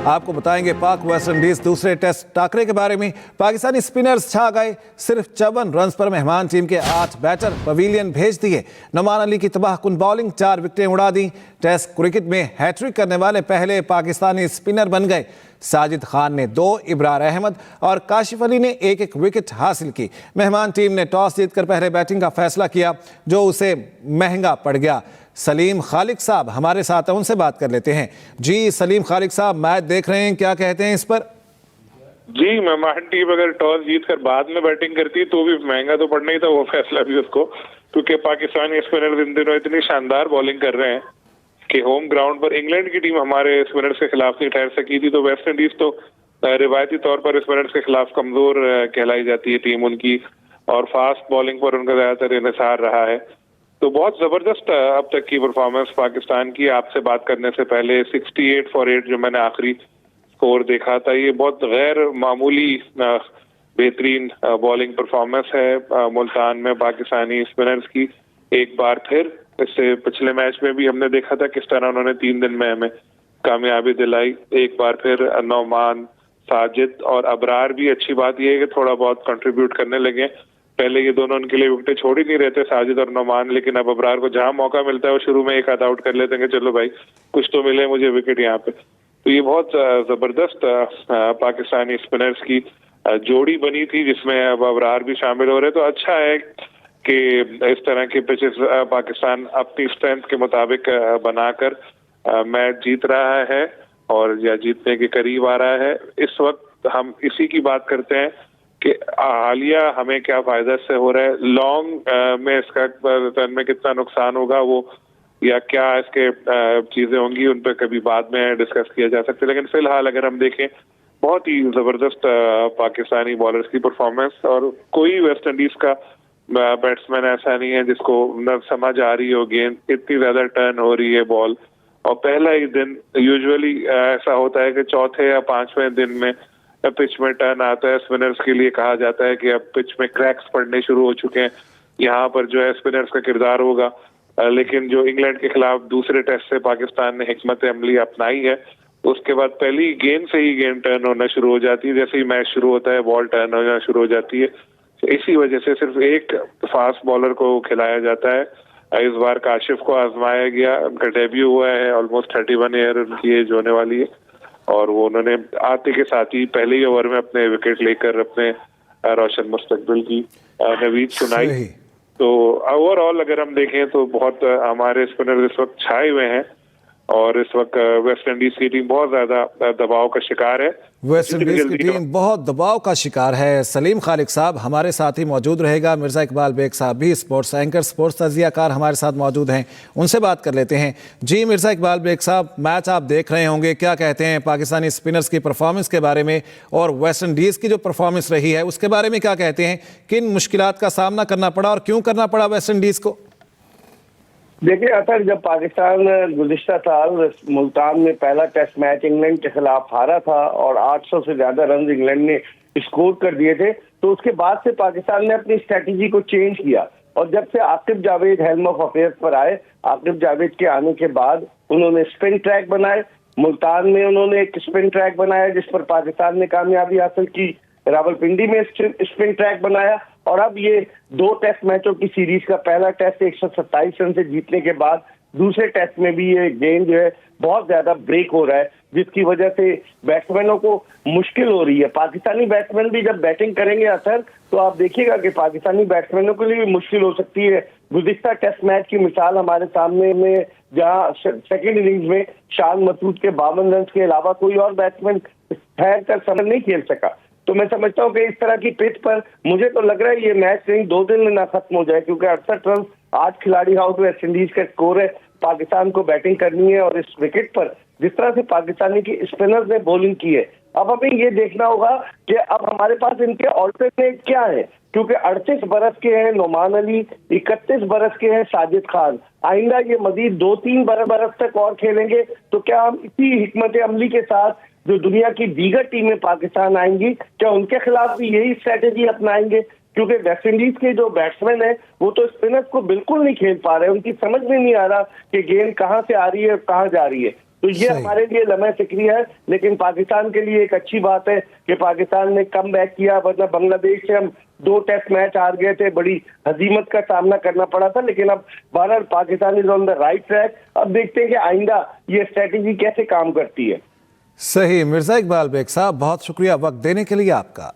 आपको बताएंगे पाक वेस्टइंडीज दूसरे टेस्ट टाकरे के बारे में। पाकिस्तानी स्पिनर्स छा गए, सिर्फ 54 रन पर मेहमान टीम के 8 बैटर पवेलियन भेज दिए। नोमान अली की तबाहकुन बॉलिंग, 4 विकेटें उड़ा दी। टेस्ट क्रिकेट में हैट्रिक करने वाले पहले पाकिस्तानी स्पिनर बन गए। साजिद खान ने 2, इब्रार अहमद और काशिफ अली ने 1-1 विकेट हासिल की। मेहमान टीम ने टॉस जीतकर पहले बैटिंग का फैसला किया, जो उसे महंगा पड़ गया। सलीम खालिक साहब हमारे साथ हैं, उनसे बात कर लेते हैं। जी सलीम खालिक साहब, मैच देख रहे हैं, क्या कहते हैं इस पर? जी, मेहमान टीम अगर टॉस जीत कर बाद में बैटिंग करती तो भी महंगा तो पड़ना ही था वो फैसला भी उसको, क्योंकि पाकिस्तानी स्पिनर इन दिनों इतनी शानदार बॉलिंग कर रहे हैं कि होम ग्राउंड पर इंग्लैंड की टीम हमारे स्पिनर्स के खिलाफ नहीं ठहर सकी थी। तो वेस्ट इंडीज तो रिवायती तौर पर स्पिनर्स के खिलाफ कमजोर कहलाई जाती है टीम उनकी, और फास्ट बॉलिंग पर उनका ज्यादातर इन्हिसार रहा है। तो बहुत जबरदस्त अब तक की परफॉर्मेंस पाकिस्तान की। आपसे बात करने से पहले 68 फॉर 8 जो मैंने आखिरी स्कोर देखा था, ये बहुत गैर मामूली बेहतरीन बॉलिंग परफॉर्मेंस है मुल्तान में पाकिस्तानी स्पिनर्स की। एक बार फिर इससे पिछले मैच में भी हमने देखा था किस तरह उन्होंने 3 दिन में हमें कामयाबी दिलाई। एक बार फिर नौमान, साजिद और अबरार भी, अच्छी बात यह है कि थोड़ा बहुत कंट्रीब्यूट करने लगे। पहले ये दोनों उनके लिए विकेटें छोड़ ही नहीं रहते, साजिद और नौमान, लेकिन अब अबरार को जहां मौका मिलता है वो शुरू में एक आध आउट कर लेते हैं कि चलो भाई कुछ तो मिले मुझे विकेट यहाँ पे। तो ये बहुत जबरदस्त पाकिस्तानी स्पिनर्स की जोड़ी बनी थी, जिसमें अब अबरार भी शामिल हो रहे। तो अच्छा है कि इस तरह के पिचेस पाकिस्तान अपनी स्ट्रेंथ के मुताबिक बनाकर मैच जीत रहा है और या जीतने के करीब आ रहा है। इस वक्त हम इसी की बात करते हैं कि हालिया हमें क्या फायदा इससे हो रहा है, लॉन्ग में इसका रिटर्न में कितना नुकसान होगा वो, या क्या इसके चीजें होंगी, उन पर कभी बाद में डिस्कस किया जा सकता है। लेकिन फिलहाल अगर हम देखें, बहुत ही जबरदस्त पाकिस्तानी बॉलर्स की परफॉर्मेंस, और कोई वेस्ट इंडीज का बैट्समैन ऐसा नहीं है जिसको न समझ आ रही हो गेंद, इतनी ज्यादा टर्न हो रही है बॉल। और पहला ही दिन यूजुअली ऐसा होता है कि चौथे या 5वें दिन में पिच में टर्न आता है। स्पिनर्स के लिए कहा जाता है कि अब पिच में क्रैक्स पड़ने शुरू हो चुके हैं, यहाँ पर जो है स्पिनर्स का किरदार होगा। लेकिन जो इंग्लैंड के खिलाफ दूसरे टेस्ट से पाकिस्तान ने हिकमत अमली अपनाई है, उसके बाद पहली गेंद से ही गेंद टर्न होना शुरू हो जाती है। जैसे ही मैच शुरू होता है बॉल टर्न होना शुरू हो जाती है। तो इसी वजह से सिर्फ एक फास्ट बॉलर को खिलाया जाता है। इस बार काशिफ को आजमाया गया, उनका डेब्यू हुआ है, ऑलमोस्ट 31 ईयर उनकी एज होने वाली है, और वो उन्होंने आते के साथ ही पहले ही ओवर में अपने विकेट लेकर अपने रोशन मुस्तकबिल की नवीद सुनाई। तो ओवरऑल अगर हम देखें तो बहुत हमारे स्पिनर इस वक्त छाए हुए हैं, और इस वक्त वेस्ट इंडीज की टीम बहुत ज्यादा दबाव का शिकार है। वेस्ट इंडीज की टीम बहुत दबाव का शिकार है। सलीम खालिक साहब हमारे साथ ही मौजूद रहेगा। मिर्जा इकबाल बेग साहब भी स्पोर्ट्स एंकर, स्पोर्ट्स तजियाकार हमारे साथ मौजूद हैं, उनसे बात कर लेते हैं। जी मिर्जा इकबाल बेग साहब, मैच आप देख रहे होंगे, क्या कहते हैं पाकिस्तानी स्पिनर्स की परफॉर्मेंस के बारे में, और वेस्ट इंडीज की जो परफॉर्मेंस रही है उसके बारे में क्या कहते हैं? किन मुश्किलात का सामना करना पड़ा और क्यों करना पड़ा वेस्ट इंडीज को? देखिए अतर, जब पाकिस्तान गुज़िश्ता साल मुल्तान में पहला टेस्ट मैच इंग्लैंड के खिलाफ हारा था और 800 से ज्यादा रन इंग्लैंड ने स्कोर कर दिए थे, तो उसके बाद से पाकिस्तान ने अपनी स्ट्रेटजी को चेंज किया। और जब से Aqib Javed helm of affairs पर आए, आकिब जावेद के आने के बाद उन्होंने स्पिन ट्रैक बनाए। मुल्तान में उन्होंने एक स्पिन ट्रैक बनाया जिस पर पाकिस्तान ने कामयाबी हासिल की। रावलपिंडी में स्पिन ट्रैक बनाया, और अब ये 2 टेस्ट मैचों की सीरीज का पहला टेस्ट 127 रन से जीतने के बाद दूसरे टेस्ट में भी ये गेम जो है बहुत ज्यादा ब्रेक हो रहा है, जिसकी वजह से बैट्समैनों को मुश्किल हो रही है। पाकिस्तानी बैट्समैन भी जब बैटिंग करेंगे अतर, तो आप देखिएगा कि पाकिस्तानी बैट्समैनों के लिए भी मुश्किल हो सकती है। गुज़िश्ता टेस्ट मैच की मिसाल हमारे सामने में, जहां सेकेंड इनिंग्स में शान मसूद के 52 रन के अलावा कोई और बैट्समैन ठहर कर समय नहीं खेल सका। तो मैं समझता हूँ कि इस तरह की पिच पर मुझे तो लग रहा है ये मैच कहीं 2 दिन में ना खत्म हो जाए, क्योंकि 68 रन 8 खिलाड़ी आउट, वेस्ट इंडीज का स्कोर है। पाकिस्तान को बैटिंग करनी है, और इस विकेट पर जिस तरह से पाकिस्तानी की स्पिनर्स ने बॉलिंग की है, अब हमें ये देखना होगा कि अब हमारे पास इनके ऑल्टरनेट क्या है, क्योंकि 38 बरस के हैं नोमान अली, 31 बरस के हैं साजिद खान। आइंदा ये मजीद 2-3 बरस तक और खेलेंगे, तो क्या हम इसी हिकमत अमली के साथ जो दुनिया की दीगर टीमें पाकिस्तान आएंगी, क्या उनके खिलाफ भी यही स्ट्रेटेजी अपनाएंगे? क्योंकि वेस्ट इंडीज के जो बैट्समैन है वो तो स्पिनर्स को बिल्कुल नहीं खेल पा रहे, उनकी समझ में नहीं आ रहा कि गेंद कहां से आ रही है और कहां जा रही है। तो ये सही। हमारे लिए लम्हे फिक्री है, लेकिन पाकिस्तान के लिए एक अच्छी बात है कि पाकिस्तान ने कम बैक किया, वरना बांग्लादेश से हम 2 टेस्ट मैच हार गए थे, बड़ी हजीमत का सामना करना पड़ा था। लेकिन अब बहरहाल Pakistan is on the right track. अब देखते हैं कि आइंदा ये स्ट्रेटेजी कैसे काम करती है। सही। मिर्जा इकबाल बेग साहब, बहुत शुक्रिया वक्त देने के लिए आपका।